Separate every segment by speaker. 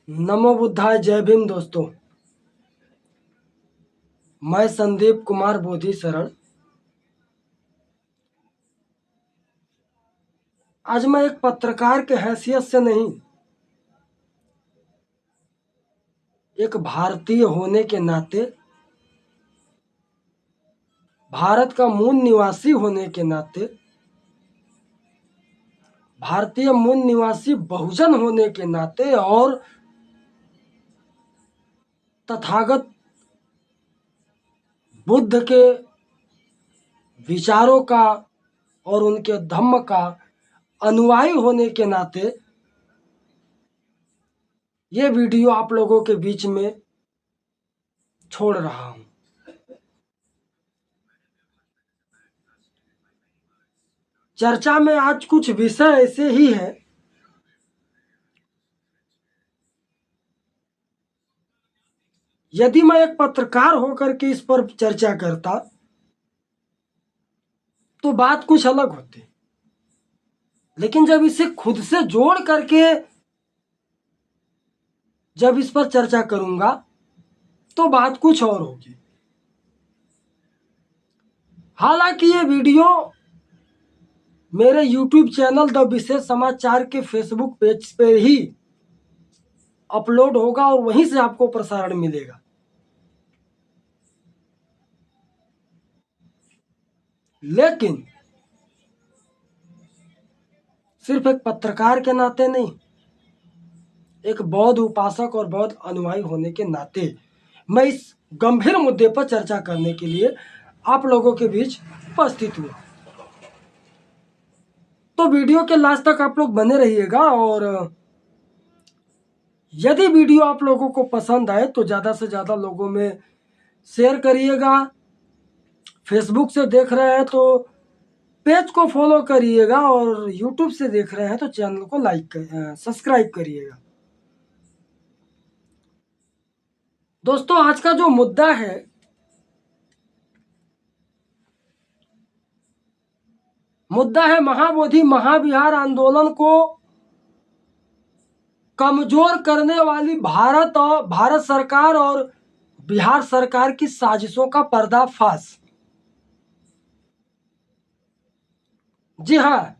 Speaker 1: नमो बुद्धाय। जय भीम दोस्तों। मैं संदीप कुमार बोधी शरण। आज मैं एक पत्रकार के हैसियत से नहीं, एक भारतीय होने के नाते, भारत का मूल निवासी होने के नाते, भारतीय मूल निवासी बहुजन होने के नाते और तथागत बुद्ध के विचारों का और उनके धम्म का अनुयायी होने के नाते ये वीडियो आप लोगों के बीच में छोड़ रहा हूं। चर्चा में आज कुछ विषय ऐसे ही हैं यदि मैं एक पत्रकार होकर के इस पर चर्चा करता तो बात कुछ अलग होती, लेकिन जब इसे खुद से जोड़ करके जब इस पर चर्चा करूंगा तो बात कुछ और होगी। हालांकि ये वीडियो मेरे YouTube चैनल द विशेष समाचार के फेसबुक पेज पे ही अपलोड होगा और वहीं से आपको प्रसारण मिलेगा। लेकिन सिर्फ एक पत्रकार के नाते नहीं, एक बौद्ध उपासक और बौद्ध अनुयायी होने के नाते मैं इस गंभीर मुद्दे पर चर्चा करने के लिए आप लोगों के बीच उपस्थित हुआ। तो वीडियो के लास्ट तक आप लोग बने रहिएगा और यदि वीडियो आप लोगों को पसंद आए तो ज़्यादा से ज़्यादा लोगों में शेयर करिएगा। फेसबुक से देख रहे हैं तो पेज को फॉलो करिएगा और यूट्यूब से देख रहे हैं तो चैनल को सब्सक्राइब करिएगा। दोस्तों, आज का जो मुद्दा है महाबोधि महाविहार आंदोलन को कमजोर करने वाली भारत सरकार और बिहार सरकार की साजिशों का पर्दाफाश। जी हाँ,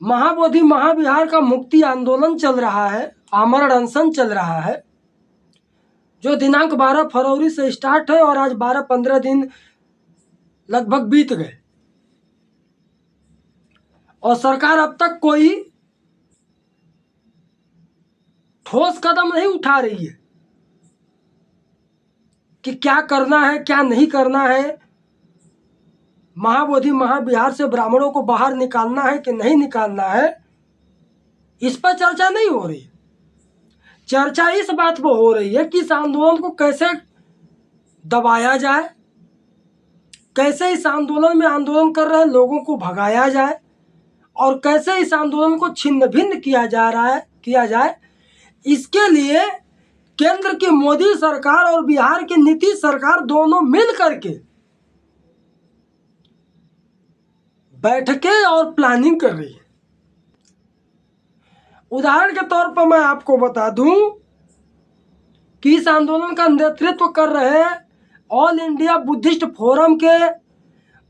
Speaker 1: महाबोधि महाविहार का मुक्ति आंदोलन चल रहा है, आमरण अनशन चल रहा है, जो दिनांक 12 फरवरी से स्टार्ट है और आज 12-15 दिन लगभग बीत गए और सरकार अब तक कोई ठोस कदम नहीं उठा रही है कि क्या करना है क्या नहीं करना है। महाबोधि महाविहार से ब्राह्मणों को बाहर निकालना है कि नहीं निकालना है, इस पर चर्चा नहीं हो रही। चर्चा इस बात पर हो रही है कि इस आंदोलन को कैसे दबाया जाए, कैसे इस आंदोलन में आंदोलन कर रहे लोगों को भगाया जाए और कैसे इस आंदोलन को छिन्न भिन्न किया जाए। इसके लिए केंद्र की मोदी सरकार और बिहार की नीतीश सरकार दोनों मिल करके बैठकें और प्लानिंग कर रही है। उदाहरण के तौर पर मैं आपको बता दूं कि इस आंदोलन का नेतृत्व कर रहे ऑल इंडिया बुद्धिस्ट फोरम के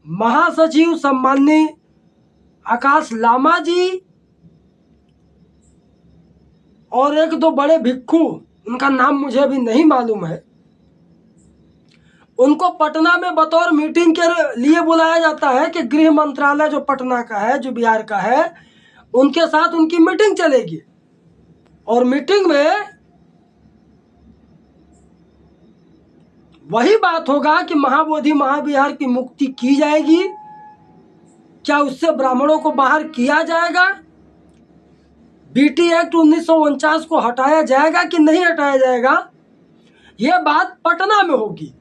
Speaker 1: महासचिव सम्माननीय आकाश लामा जी और एक दो बड़े भिक्षु, उनका नाम मुझे अभी नहीं मालूम है, उनको पटना में बतौर मीटिंग के लिए बुलाया जाता है कि गृह मंत्रालय जो पटना का है, जो बिहार का है, उनके साथ उनकी मीटिंग चलेगी और मीटिंग में वही बात होगा कि महाबोधि महाविहार की मुक्ति की जाएगी, क्या उससे ब्राह्मणों को बाहर किया जाएगा, बीटी एक्ट 1949 को हटाया जाएगा कि नहीं हटाया जाएगा, यह बात पटना में होगी।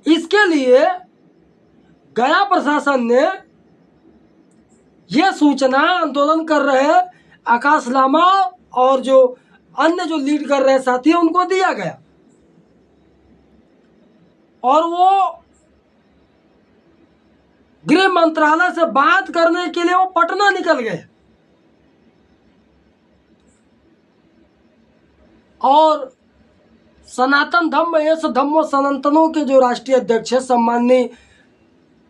Speaker 1: इसके लिए गया प्रशासन ने यह सूचना आंदोलन कर रहे आकाश लामा और जो अन्य जो लीड कर रहे साथी हैं उनको दिया गया और वो गृह मंत्रालय से बात करने के लिए वो पटना निकल गए। और सनातन धम्म एस धम्मो सनातनों के जो राष्ट्रीय अध्यक्ष है सम्माननीय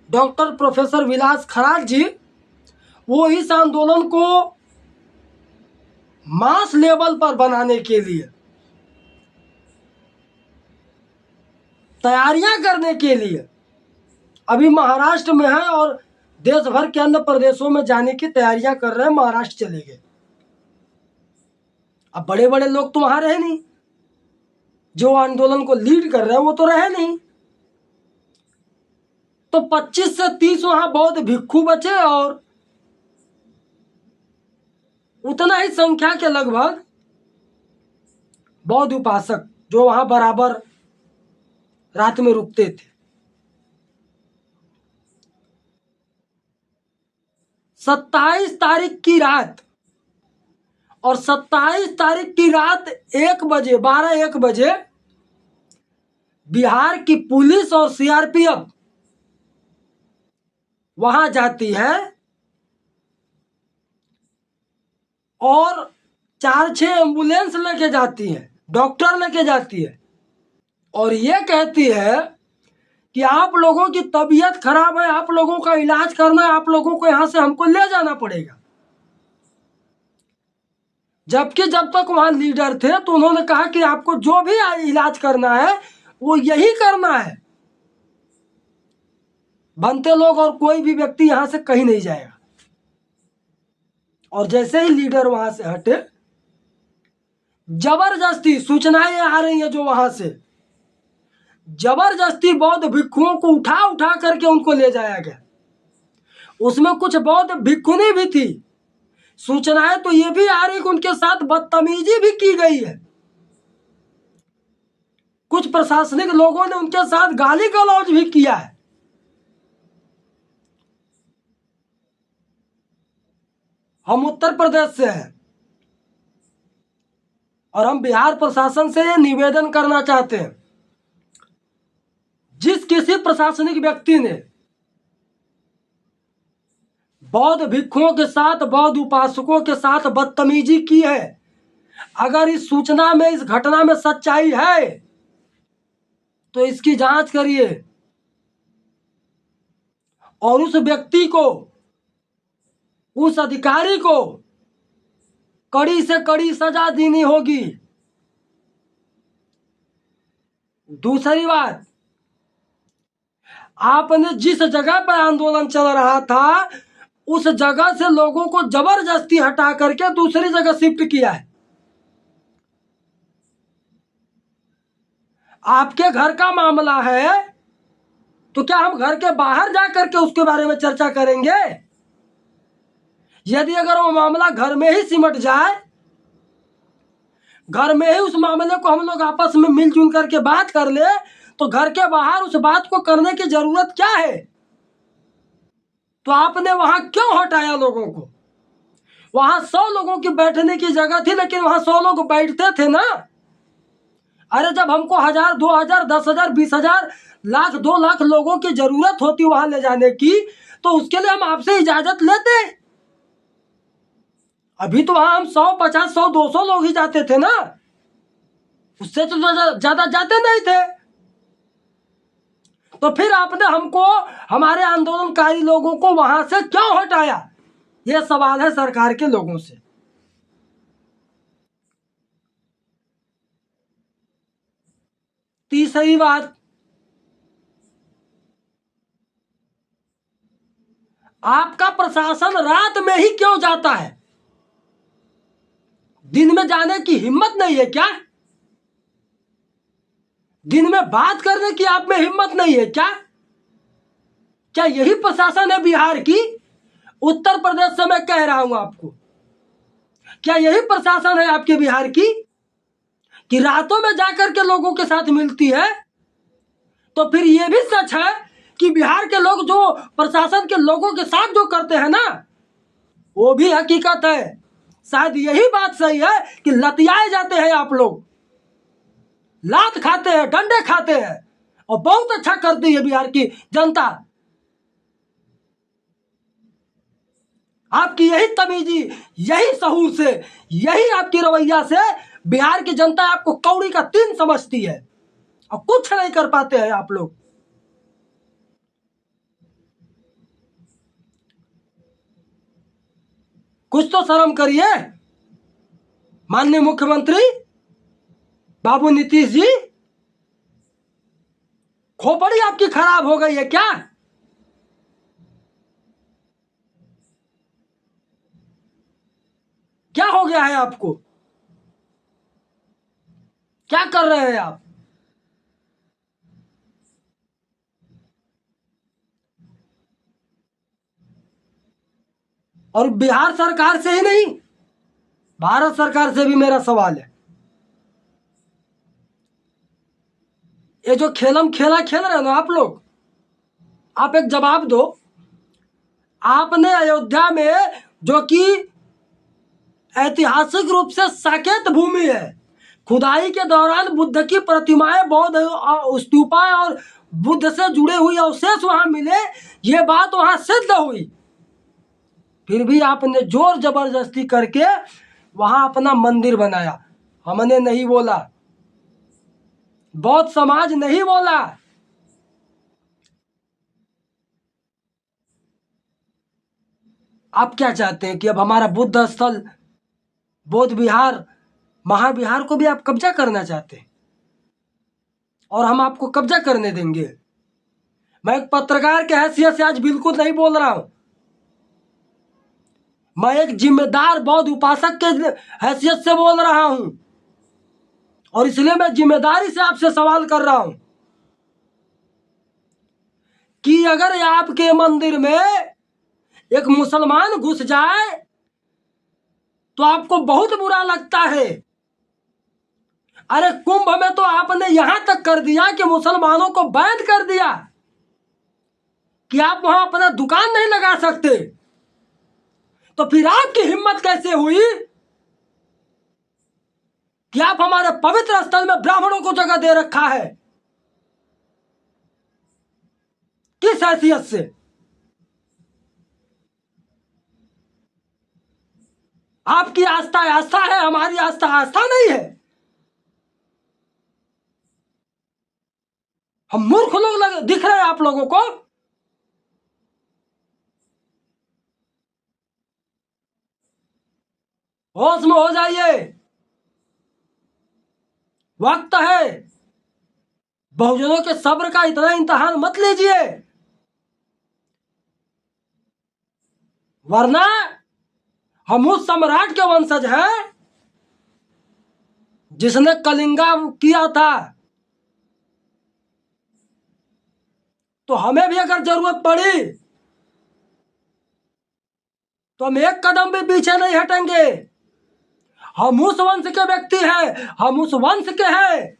Speaker 1: डॉक्टर प्रोफेसर विलास खराग जी, वो इस आंदोलन को मास लेवल पर बनाने के लिए, तैयारियां करने के लिए अभी महाराष्ट्र में है और देश भर के अन्य प्रदेशों में जाने की तैयारियां कर रहे हैं। महाराष्ट्र चले गए। अब बड़े बड़े लोग तो वहां रहे नहीं, जो आंदोलन को लीड कर रहे हैं वो तो रहे नहीं, तो 25 से 30 वहां बौद्ध भिक्षु बचे और उतना ही संख्या के लगभग बौद्ध उपासक जो वहां बराबर रात में रुकते थे। 27 तारीख की रात और 27 तारीख की रात 1 बजे 12-1 बजे बिहार की पुलिस और सीआरपीएफ वहां जाती है और 4-6 एम्बुलेंस लेके जाती है, डॉक्टर लेके जाती है और ये कहती है कि आप लोगों की तबीयत खराब है, आप लोगों का इलाज करना है, आप लोगों को यहां से हमको ले जाना पड़ेगा। जबकि जब तक वहां लीडर थे तो उन्होंने कहा कि आपको जो भी इलाज करना है वो यही करना है, बनते लोग और कोई भी व्यक्ति यहां से कहीं नहीं जाएगा। और जैसे ही लीडर वहां से हटे, जबरदस्ती सूचनाएं आ रही है जो वहां से जबरदस्ती बौद्ध भिक्षुओं को उठा उठा करके उनको ले जाया गया। उसमें कुछ बौद्ध भिक्षुनी भी थी। सूचनाएं तो ये भी आ रही कि उनके साथ बदतमीजी भी की गई है। कुछ प्रशासनिक लोगों ने उनके साथ गाली गलौज भी किया है। हम उत्तर प्रदेश से हैं और हम बिहार प्रशासन से ये निवेदन करना चाहते हैं, जिस किसी प्रशासनिक व्यक्ति ने बौद्ध भिक्षुओं के साथ, बौद्ध उपासकों के साथ बदतमीजी की है, अगर इस सूचना में, इस घटना में सच्चाई है तो इसकी जांच करिए और उस व्यक्ति को, उस अधिकारी को कड़ी से कड़ी सजा देनी होगी। दूसरी बात, आपने जिस जगह पर आंदोलन चल रहा था उस जगह से लोगों को जबरदस्ती हटा करके दूसरी जगह शिफ्ट किया है। आपके घर का मामला है तो क्या हम घर के बाहर जा करके उसके बारे में चर्चा करेंगे? यदि अगर वो मामला घर में ही सिमट जाए, घर में ही उस मामले को हम लोग आपस में मिलजुल करके बात कर ले, तो घर के बाहर उस बात को करने की जरूरत क्या है? तो आपने वहां क्यों हटाया लोगों को? वहां 100 लोगों की बैठने की जगह थी, लेकिन वहां 100 लोग बैठते थे ना। अरे जब हमको 1000, 2000, 10,000, 20,000, लाख, 2 लाख लोगों की जरूरत होती वहां ले जाने की, तो उसके लिए हम आपसे इजाजत लेते। अभी तो वहां हम 100, 50, 100, 200 लोग ही जाते थे ना, उससे तो ज्यादा जाते नहीं थे। तो फिर आपने हमको, हमारे आंदोलनकारी लोगों को वहां से क्यों हटाया? यह सवाल है सरकार के लोगों से। तीसरी बात, आपका प्रशासन रात में ही क्यों जाता है? दिन में जाने की हिम्मत नहीं है क्या? दिन में बात करने की आप में हिम्मत नहीं है क्या? क्या यही प्रशासन है बिहार की? उत्तर प्रदेश से मैं कह रहा हूं आपको, क्या यही प्रशासन है आपके बिहार की कि रातों में जाकर के लोगों के साथ मिलती है? तो फिर यह भी सच है कि बिहार के लोग जो प्रशासन के लोगों के साथ जो करते हैं ना, वो भी हकीकत है। शायद यही बात सही है कि लतियाए जाते हैं आप लोग, लात खाते हैं, डंडे खाते हैं, और बहुत अच्छा करती है बिहार की जनता। आपकी यही तमीजी, यही सहूर से, यही आपकी रवैया से बिहार की जनता आपको कौड़ी का तीन समझती है और कुछ नहीं कर पाते हैं आप लोग। कुछ तो शर्म करिए माननीय मुख्यमंत्री बाबू नीतीश जी। खोपड़ी आपकी खराब हो गई है क्या? क्या हो गया है आपको? क्या कर रहे हैं आप? और बिहार सरकार से ही नहीं, भारत सरकार से भी मेरा सवाल है। ये जो खेलम खेला खेल रहे हो ना आप लोग, आप एक जवाब दो। आपने अयोध्या में, जो कि ऐतिहासिक रूप से साकेत भूमि है, खुदाई के दौरान बुद्ध की प्रतिमाएं, बौद्ध स्तूपा और बुद्ध से जुड़े हुए अवशेष वहां मिले, ये बात वहां सिद्ध हुई। फिर भी आपने जोर जबरदस्ती करके वहां अपना मंदिर बनाया। हमने नहीं बोला, बौद्ध समाज नहीं बोला। आप क्या चाहते हैं कि अब हमारा बुद्ध स्थल, बौद्ध विहार, महाविहार को भी आप कब्जा करना चाहते हैं? और हम आपको कब्जा करने देंगे? मैं एक पत्रकार के हैसियत से आज बिल्कुल नहीं बोल रहा हूं। मैं एक जिम्मेदार बौद्ध उपासक के हैसियत से बोल रहा हूं, और इसलिए मैं जिम्मेदारी से आपसे सवाल कर रहा हूं कि अगर आपके मंदिर में एक मुसलमान घुस जाए तो आपको बहुत बुरा लगता है। अरे कुंभ में तो आपने यहां तक कर दिया कि मुसलमानों को बैन कर दिया कि आप वहां अपना दुकान नहीं लगा सकते। तो फिर आपकी हिम्मत कैसे हुई कि आप हमारे पवित्र स्थल में ब्राह्मणों को जगह दे रखा है? किस हैसियत से? आपकी आस्था आस्था है, हमारी आस्था आस्था नहीं है। हम मूर्ख लोग दिख रहे हैं आप लोगों को? होश में हो जाइए, वक्त है। बहुजनों के सब्र का इतना इम्तिहान मत लीजिए, वरना हम उस सम्राट के वंशज हैं जिसने कलिंगा किया था। तो हमें भी अगर जरूरत पड़ी तो हम एक कदम भी पीछे नहीं हटेंगे। हम उस वंश के व्यक्ति हैं, हम उस वंश के हैं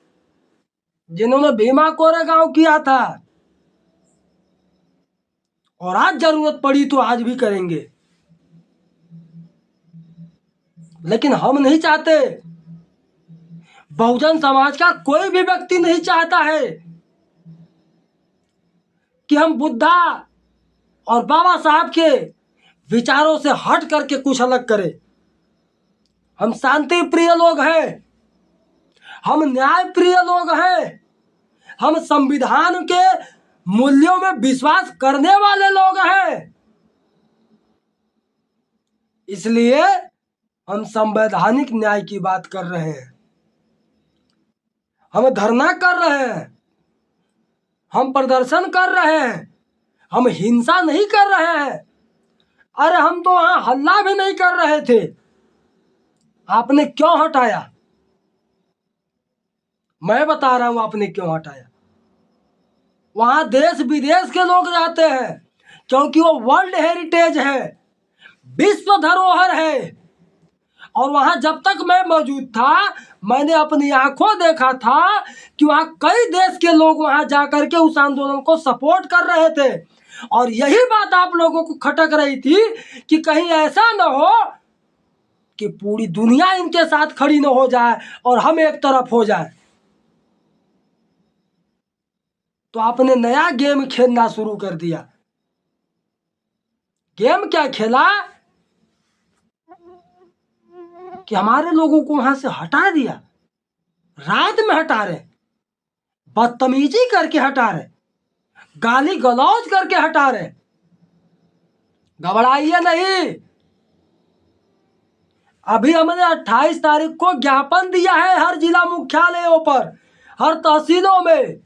Speaker 1: जिन्होंने भीमा कोरेगांव किया था, और आज जरूरत पड़ी तो आज भी करेंगे। लेकिन हम नहीं चाहते, बहुजन समाज का कोई भी व्यक्ति नहीं चाहता है कि हम बुद्धा और बाबा साहब के विचारों से हट करके कुछ अलग करें। हम शांति प्रिय लोग हैं, हम न्याय प्रिय लोग हैं, हम संविधान के मूल्यों में विश्वास करने वाले लोग हैं। इसलिए हम संवैधानिक न्याय की बात कर रहे हैं। हम धरना कर रहे हैं, हम प्रदर्शन कर रहे हैं, हम हिंसा नहीं कर रहे हैं। अरे हम तो वहां हल्ला भी नहीं कर रहे थे, आपने क्यों हटाया? मैं बता रहा हूं आपने क्यों हटाया। वहां देश विदेश के लोग जाते हैं क्योंकि वो वर्ल्ड हेरिटेज है, विश्व धरोहर है। और वहां जब तक मैं मौजूद था, मैंने अपनी आंखों देखा था कि वहां कई देश के लोग वहां जाकर के उस आंदोलन को सपोर्ट कर रहे थे। और यही बात आप लोगों को खटक रही थी कि कहीं ऐसा न हो कि पूरी दुनिया इनके साथ खड़ी न हो जाए और हम एक तरफ हो जाए। तो आपने नया गेम खेलना शुरू कर दिया। गेम क्या खेला? कि हमारे लोगों को वहां से हटा दिया, रात में हटा रहे, बदतमीजी करके हटा रहे, गाली गलौज करके हटा रहे। घबराइए नहीं। अभी हमने 28 तारीख को ज्ञापन दिया है हर जिला मुख्यालयों पर, हर तहसीलों में।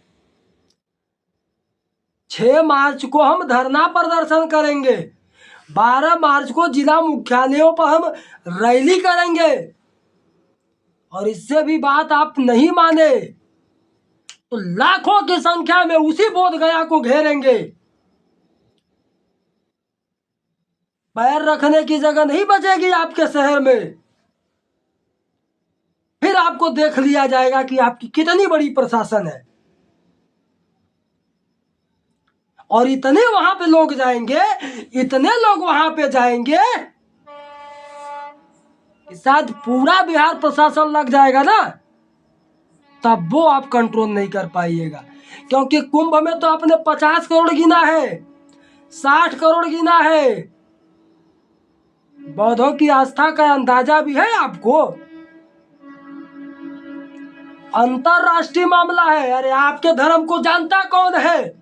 Speaker 1: 6 मार्च को हम धरना प्रदर्शन करेंगे, 12 मार्च को जिला मुख्यालयों पर हम रैली करेंगे। और इससे भी बात आप नहीं माने तो लाखों की संख्या में उसी बोधगया को घेरेंगे। पैर रखने की जगह नहीं बचेगी आपके शहर में। फिर आपको देख लिया जाएगा कि आपकी कितनी बड़ी प्रशासन है। और इतने वहां पे लोग जाएंगे, इतने लोग वहां पे जाएंगे कि शायद पूरा बिहार प्रशासन लग जाएगा ना, तब वो आप कंट्रोल नहीं कर पाइएगा। क्योंकि कुंभ में तो आपने 50 करोड़ गिना है, 60 करोड़ गिना है। बौद्धों की आस्था का अंदाजा भी है आपको? अंतरराष्ट्रीय मामला है। अरे आपके धर्म को जानता कौन है?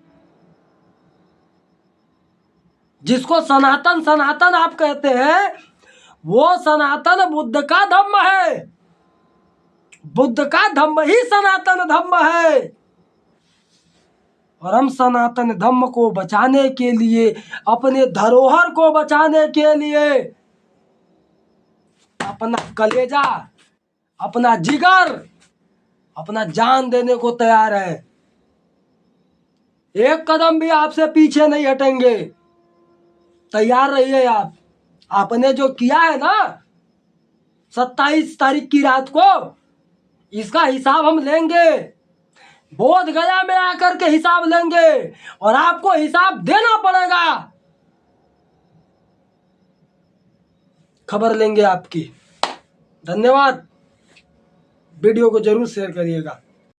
Speaker 1: जिसको सनातन सनातन आप कहते हैं, वो सनातन बुद्ध का धम्म है। बुद्ध का धम्म ही सनातन धम्म है। और हम सनातन धम्म को बचाने के लिए, अपने धरोहर को बचाने के लिए अपना कलेजा, अपना जिगर, अपना जान देने को तैयार है। एक कदम भी आपसे पीछे नहीं हटेंगे। तैयार रहिए आप। आपने जो किया है ना 27 तारीख की रात को, इसका हिसाब हम लेंगे। बोध गया में आकर के हिसाब लेंगे और आपको हिसाब देना पड़ेगा। खबर लेंगे आपकी। धन्यवाद। वीडियो को जरूर शेयर करिएगा।